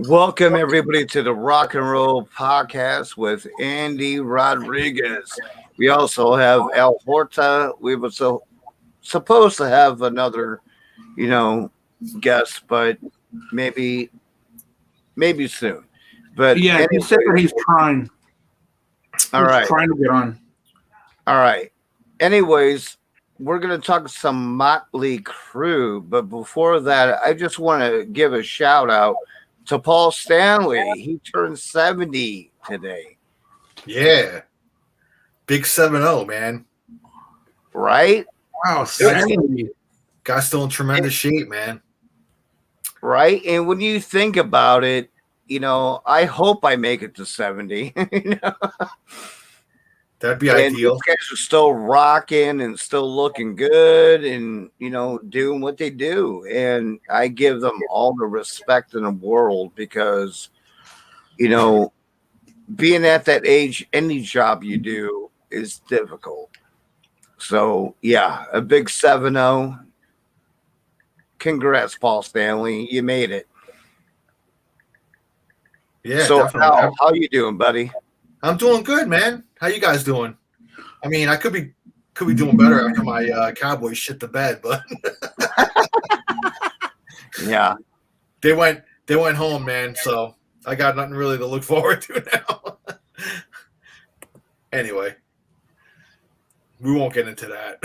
Welcome everybody to the Rock and Roll Podcast with Andy Rodriguez. We also have Al Horta. We were supposed to have another, guest, but maybe soon. But Yeah, he said that he's trying. All right. Trying to get on. All right. Anyways, we're going to talk some Motley Crue, but before that, I just want to give a shout out to Paul Stanley. He turned 70 today. Yeah. Big 7-0, man. Right? Wow, 70. Guy's still in tremendous shape, man. Right? And when you think about it, I hope I make it to 70. That'd be and ideal. These guys are still rocking and still looking good and, doing what they do. And I give them all the respect in the world because, being at that age, any job you do is difficult. So, yeah, a big 7-0. Congrats, Paul Stanley. You made it. Yeah, so definitely. How you doing, buddy? I'm doing good, man. How you guys doing? I mean, I could be doing better after my Cowboys shit the bed, but yeah, they went home, man. So I got nothing really to look forward to now. Anyway, we won't get into that.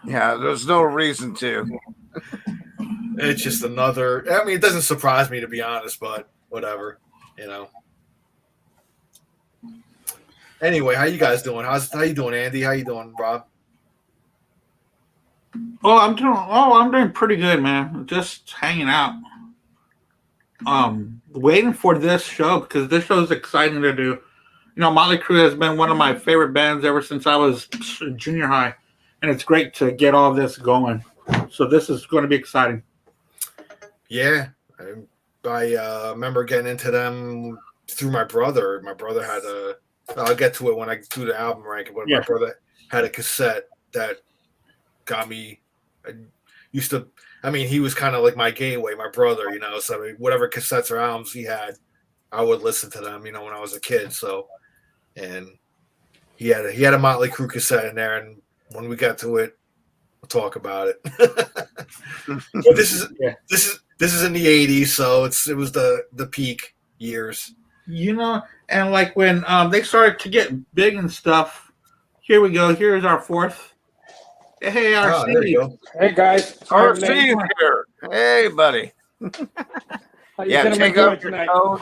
Yeah, there's no reason to. It's just another. I mean, it doesn't surprise me, to be honest, but whatever, Anyway, how you guys doing? How you doing, Andy? How you doing, Rob? I'm doing pretty good, man. Just hanging out. Waiting for this show because this show is exciting to do. Motley Crue has been one of my favorite bands ever since I was in junior high, and it's great to get all this going. So this is going to be exciting. Yeah, I remember getting into them through my brother. My brother had I'll get to it when I do the album ranking, but my brother had a cassette that got me. He was kind of like my gateway, my brother, so whatever cassettes or albums he had, I would listen to them, when I was a kid. So, and he had a Motley Crue cassette in there, and when we got to it, we'll talk about it. But this is in the 80s, so it was the peak years. And like when they started to get big and stuff, here we go. Here's our fourth. Hey, RC. There you go. Hey, guys. RC here. Hey, buddy. Yeah, take off your coat.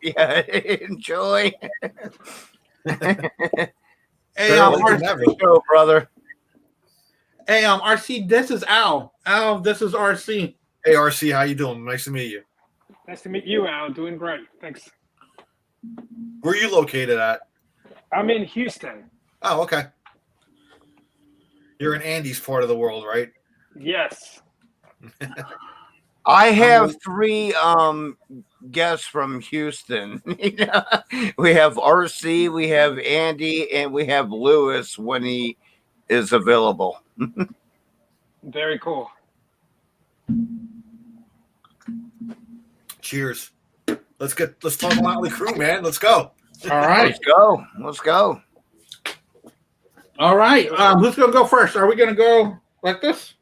Yeah, enjoy. Hey, RC, brother. Hey, RC, this is Al. Al, this is RC. Hey, RC, how you doing? Nice to meet you. Nice to meet you, Al. Doing great. Thanks. Where are you located at? I'm in Houston. Oh, okay. You're in Andy's part of the world, right? Yes. I have three guests from Houston. We have RC, we have Andy, and we have Lewis when he is available. Very cool. Cheers. Let's talk Motley Crue, man. Let's go. All right. Let's go. All right. Who's going to go first? Are we going to go like this?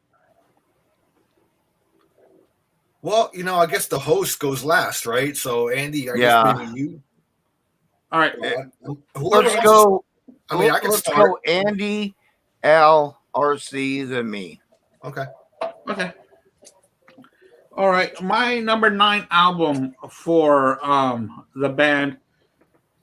Well, I guess the host goes last, right? So, Andy, I guess maybe you. All right. Let's go. I mean, I can let's start. go Andy, Al, RC, then me. Okay. All right. My number 9 album for the band,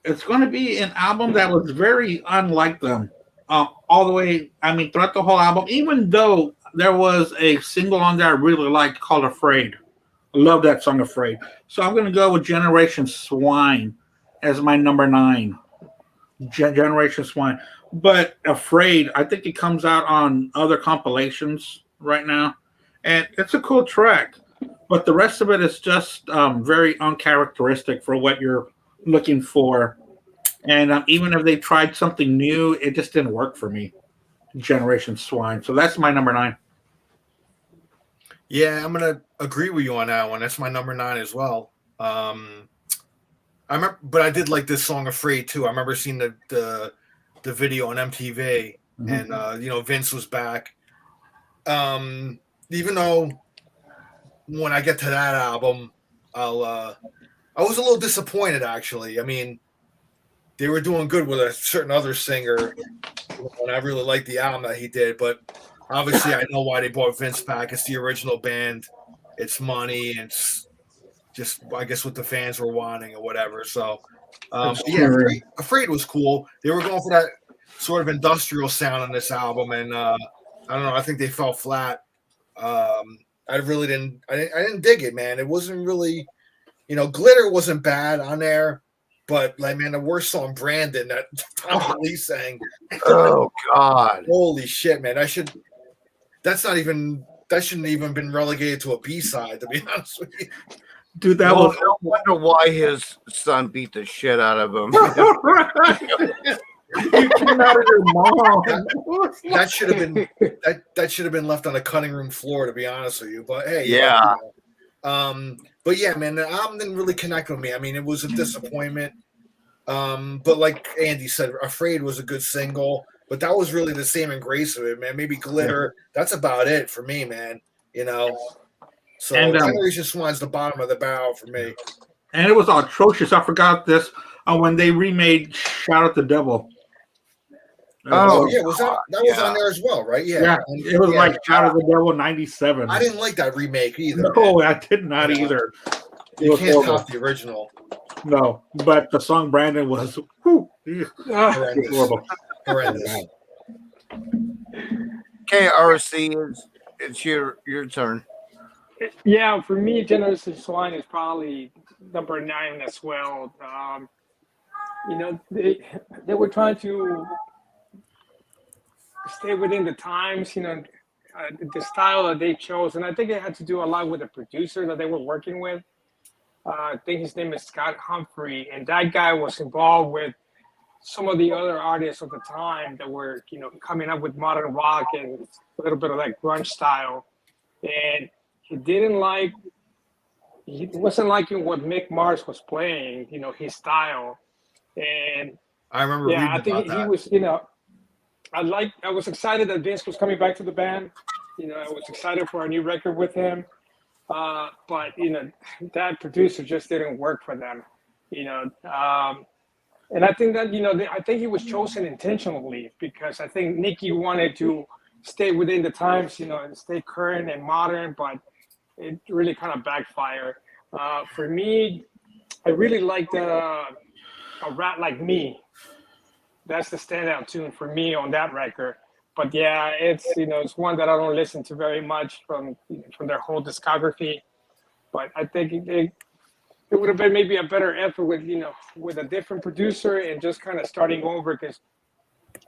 it's going to be an album that was very unlike them. All the way, throughout the whole album, even though there was a single on there I really liked called Afraid. I love that song, Afraid. So I'm going to go with Generation Swine as my number 9. Generation Swine. But Afraid, I think it comes out on other compilations right now. And it's a cool track. But the rest of it is just very uncharacteristic for what you're looking for. And even if they tried something new, it just didn't work for me. Generation Swine. So that's my number 9. Yeah, I'm gonna agree with you on that one. That's my number 9 as well. I remember, but I did like this song "Afraid" too. I remember seeing the video on MTV, and Vince was back. Even though when I get to that album, I was a little disappointed actually. I mean, they were doing good with a certain other singer, and I really liked the album that he did. But obviously, I know why they brought Vince back. It's the original band. It's money. It's just, I guess, what the fans were wanting or whatever. So, yeah, Afraid was cool. They were going for that sort of industrial sound on this album, and I don't know. I think they fell flat. I really didn't. I didn't dig it, man. It wasn't really, Glitter wasn't bad on there, but like, man, the worst song, Brandon, that Tom Lee sang. Oh God! Holy shit, man! That shouldn't even been relegated to a B-side, to be honest with you. Dude, I wonder why his son beat the shit out of him. You came out of your mom. That should have been left on the cutting room floor, to be honest with you. But hey, yeah. But yeah, man, the album didn't really connect with me. I mean, it was a disappointment. But like Andy said, "Afraid" was a good single, but that was really the saving grace of it, man. Maybe "Glitter." That's about it for me, man. So Generation Swan's the bottom of the barrel for me. And it was atrocious. I forgot this when they remade "Shout at the Devil." Oh yeah, was that was on there as well, right? Yeah, it was like "Shout at the Devil" '97. I didn't like that remake either. No, I did not either. You can't top the original. No, but the song "Brandon" was horrendous. KRC, it's your turn. Yeah, for me, Generation Swine is probably number 9 as well. They were trying to stay within the times, the style that they chose. And I think it had to do a lot with the producer that they were working with. I think his name is Scott Humphrey. And that guy was involved with some of the other artists of the time that were, coming up with modern rock and a little bit of that grunge style. And he wasn't liking what Mick Mars was playing, his style. And I remember reading I think about he was, I was excited that Vince was coming back to the band. I was excited for a new record with him. But, that producer just didn't work for them, and I think that, I think he was chosen intentionally because I think Nicky wanted to stay within the times, and stay current and modern, but it really kind of backfired. For me, I really liked A Rat Like Me. That's the standout tune for me on that record. But yeah, it's one that I don't listen to very much from their whole discography. But I think it would have been maybe a better effort with a different producer and just kind of starting over. Because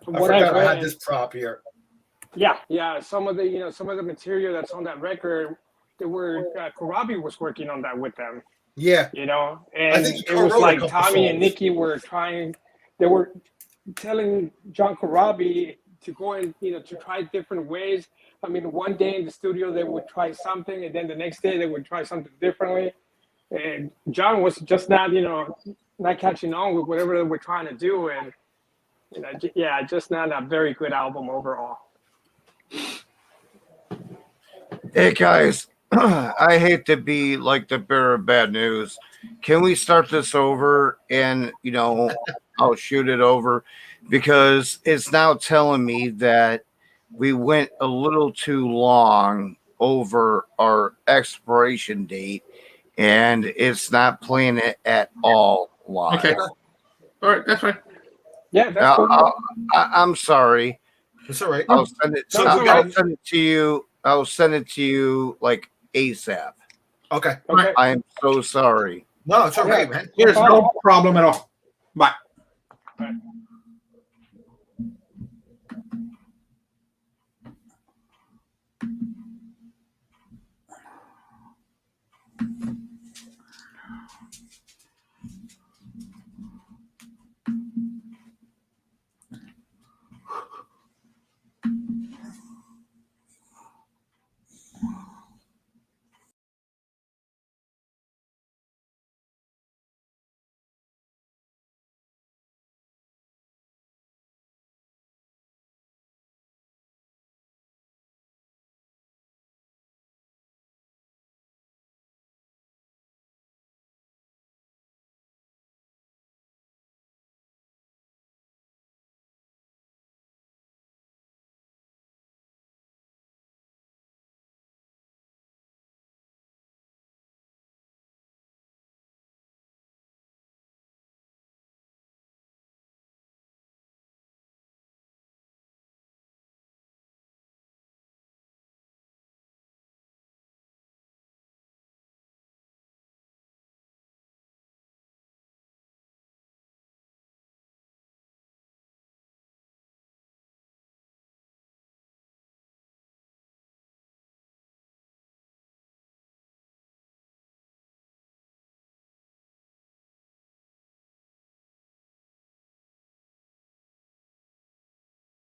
I had this prop here. Yeah. Some of the material that's on that record, Karabi was working on that with them. Yeah. And it was like Tommy and Nicky were trying. They were telling John Karabi to go and to try different ways. I mean, one day in the studio they would try something, and then the next day they would try something differently. And John was just not catching on with whatever they were trying to do, and just not a very good album overall. Hey guys, I hate to be like the bearer of bad news. Can we start this over and I'll shoot it over because it's now telling me that we went a little too long over our expiration date and it's not playing it at all live. Okay. All right, that's fine. Yeah, that's cool. I'm sorry. It's all right. I'll send it to you. I'll send it to you like ASAP. Okay. I am so sorry. No, it's all right, man. There's no problem at all. Bye. Right.